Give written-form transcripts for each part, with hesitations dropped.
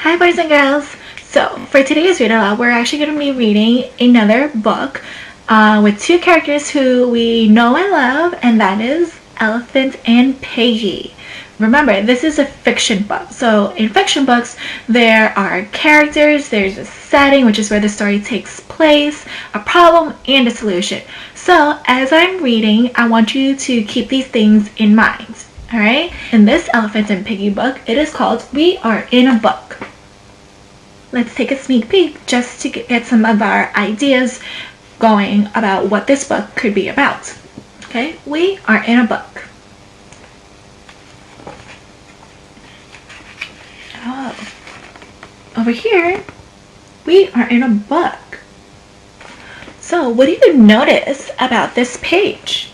Hi boys and girls! So for today's video, we're actually going to be reading another book with two characters who we know and love, and that is Elephant and Piggy. Remember, this is a fiction book. So in fiction books, there are characters, there's a setting, which is where the story takes place, a problem, and a solution. So as I'm reading, I want you to keep these things in mind. Alright? In this Elephant and Piggy book, it is called We Are in a Book. Let's take a sneak peek just to get some of our ideas going about what this book could be about. Okay? We are in a book. Oh. Over here, we are in a book. So, what do you notice about this page?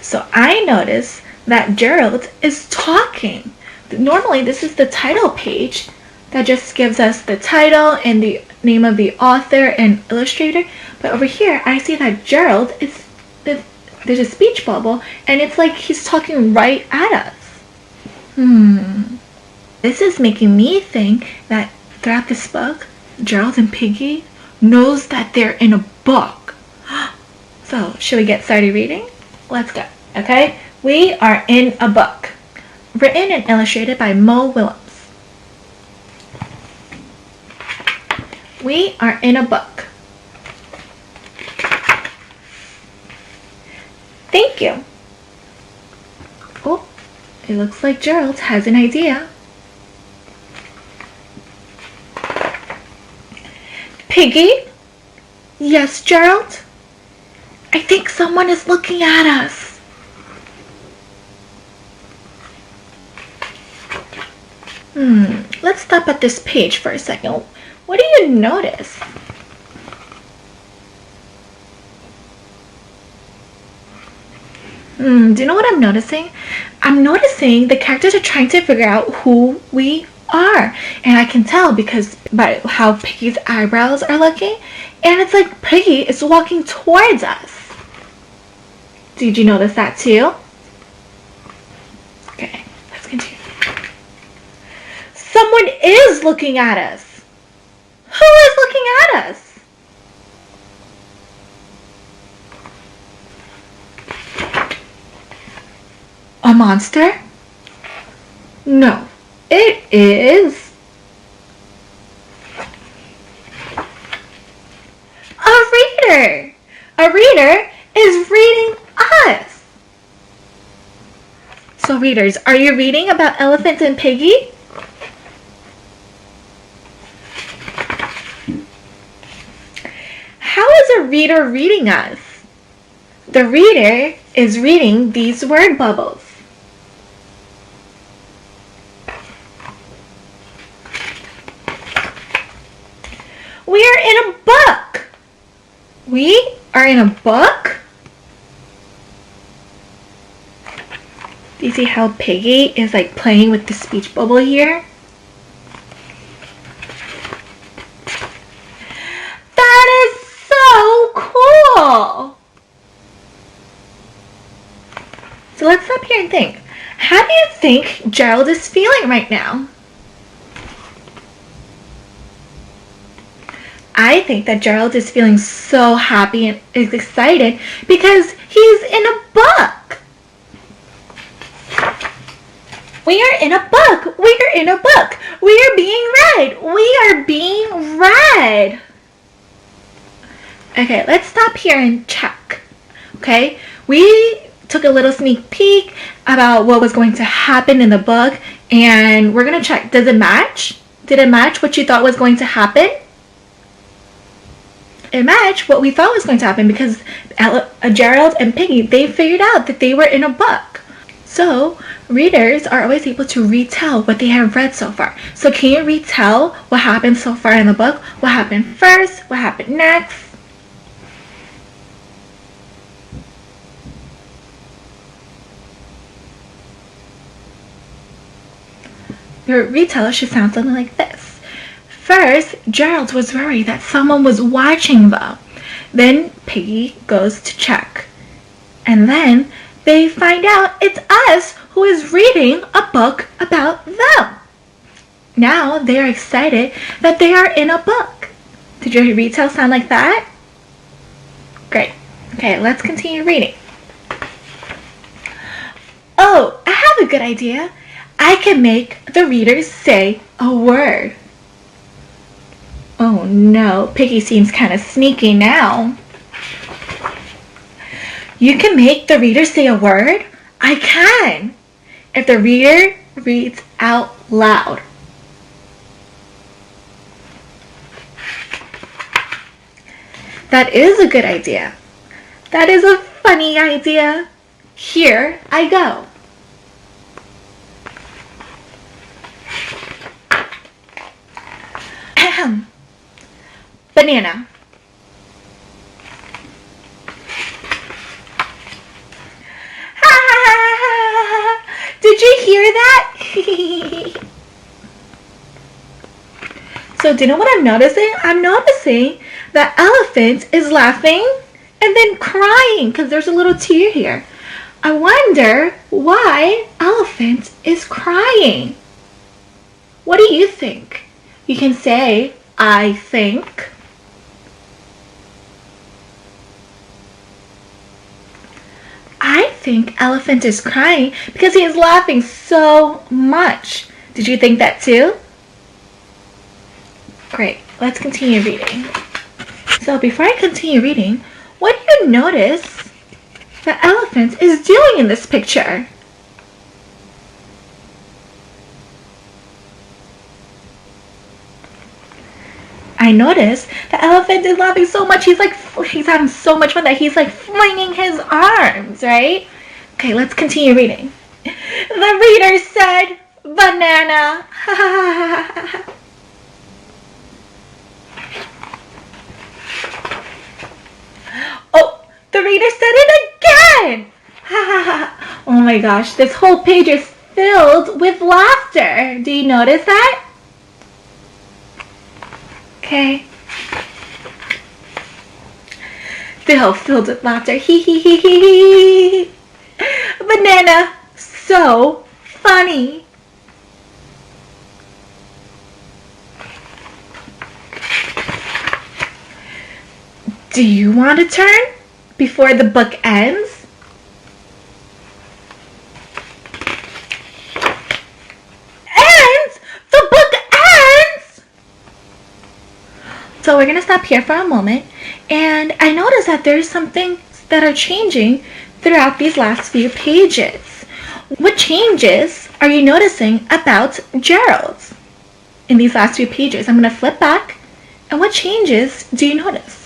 So I notice that Gerald is talking. Normally this is the title page that just gives us the title and the name of the author and illustrator, but over here I see that Gerald is, there's a speech bubble and it's like he's talking right at us. This is making me think that throughout this book, Gerald and Piggy knows that they're in a book. So should we get started reading? Let's go. Okay, we are in a book. Written and illustrated by Mo Willems. We are in a book. Thank you. Oh, it looks like Gerald has an idea. Piggy? Yes, Gerald? I think someone is looking at us. Let's stop at this page for a second. What do you notice? Do you know what I'm noticing? I'm noticing the characters are trying to figure out who we are. And I can tell because by how Piggy's eyebrows are looking. And it's like Piggy is walking towards us. Did you notice that too? Okay, let's continue. Someone is looking at us. Who is looking at us? A monster? No, it is a reader. A reader is reading us. So readers, are you reading about Elephant and Piggy? How is a reader reading us? The reader is reading these word bubbles. We are in a book. We are in a book? Do you see how Piggy is like playing with the speech bubble here? That is so cool! So let's stop here and think. How do you think Gerald is feeling right now? I think that Gerald is feeling so happy and is excited because he's in a book. We are in a book. We are in a book. We are being read. We are being read. Okay, let's stop here and check. Okay, we took a little sneak peek about what was going to happen in the book, and we're going to check. Does it match? Did it match what you thought was going to happen? It matched what we thought was going to happen because Gerald and Piggy, they figured out that they were in a book. So readers are always able to retell what they have read so far. So can you retell what happened so far in the book? What happened first? What happened next? Your retell should sound something like this. First, Gerald was worried that someone was watching them. Then Piggy goes to check. And then they find out it's us who is reading a book about them. Now they are excited that they are in a book. Did your retell sound like that? Great. Okay, let's continue reading. Oh, I have a good idea. I can make the readers say a word. Oh no, Piggy seems kind of sneaky now. You can make the reader say a word? I can. If the reader reads out loud. That is a good idea. That is a funny idea. Here I go. Banana. Did you hear that? So do you know what I'm noticing? I'm noticing that elephant is laughing and then crying because there's a little tear here. I wonder why elephant is crying. What do you think? You can say, I think. I think elephant is crying because he is laughing so much. Did you think that too? Great. Let's continue reading. So before I continue reading, what do you notice the elephant is doing in this picture? I notice the elephant is laughing so much. He's having so much fun that he's like flinging his arms, right? Okay, let's continue reading. The reader said, banana. Oh, the reader said it again. Oh my gosh, this whole page is filled with laughter. Do you notice that? Okay. Filled with laughter. Hee hee hee hee hee. Banana. So funny. Do you want to turn before the book ends? Ends? The book ends? So we're going to stop here for a moment. And I noticed that there's some things that are changing throughout these last few pages. What changes are you noticing about Gerald in these last few pages? I'm going to flip back. And what changes do you notice?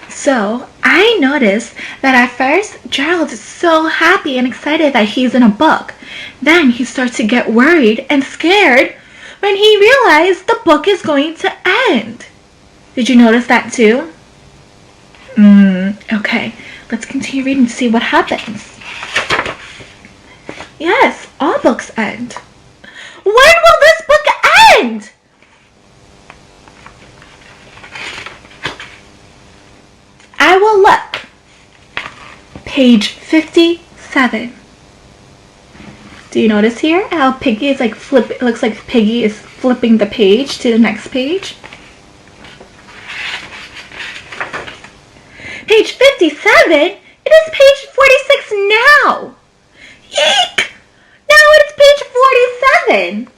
So I noticed that at first Gerald is so happy and excited that he's in a book. Then he starts to get worried and scared when he realized the book is going to end. Did you notice that too? Okay, let's continue reading to see what happens. Yes, all books end. When will this book end? I will look. Page 57. Do you notice here how Piggy is like it looks like Piggy is flipping the page to the next page? Page 57? It is page 46 now. Eek! Now it's page 47.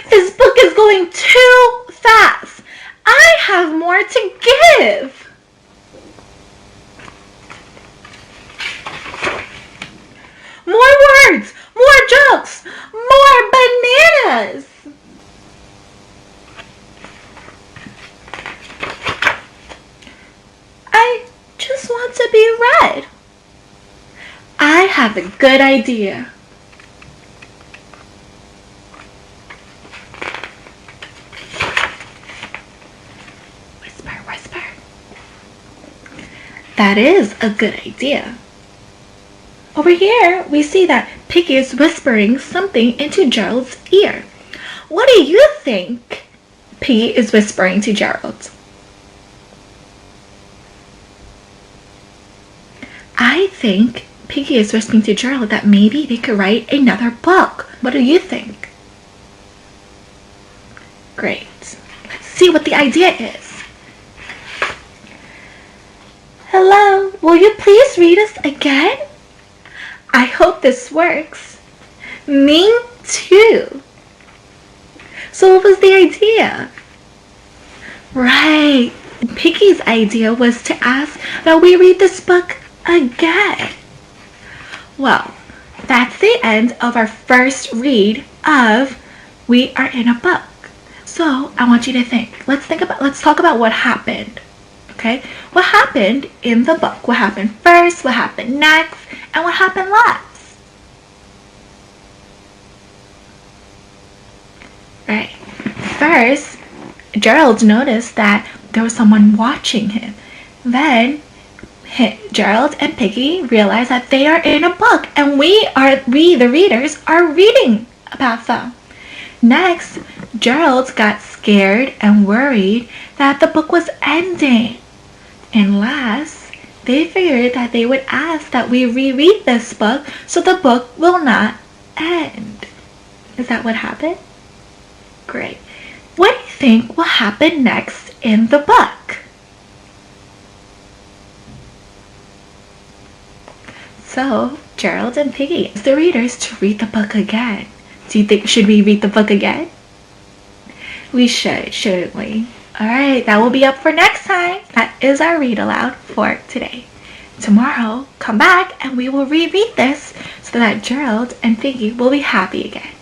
This book is going too fast. I have more to give. More words, more jokes, more bananas. I just want to be read. I have a good idea. That is a good idea. over here we see that Piggy is whispering something into Gerald's ear. What do you think Piggy is whispering to Gerald? I think Piggy is whispering to Gerald that maybe they could write another book. What do you think? Great. Let's see what the idea is. Hello, will you please read us again? I hope this works. Me too. So what was the idea? Right. Piggy's idea was to ask that we read this book again. Well, that's the end of our first read of We Are in a Book. So I want you to think. Let's talk about what happened. Okay? What happened in the book? What happened first? What happened next? And what happened last? Right. First, Gerald noticed that there was someone watching him. Then Gerald and Piggy realized that they are in a book and we the readers are reading about them. Next, Gerald got scared and worried that the book was ending. And last, they figured that they would ask that we reread this book so the book will not end. Is that what happened? Great. What do you think will happen next in the book? So, Gerald and Piggy asked the readers to read the book again. Do you think, should we read the book again? We should, shouldn't we? Alright, that will be up for next time. That is our read aloud for today. Tomorrow, come back and we will reread this so that Gerald and Piggy will be happy again.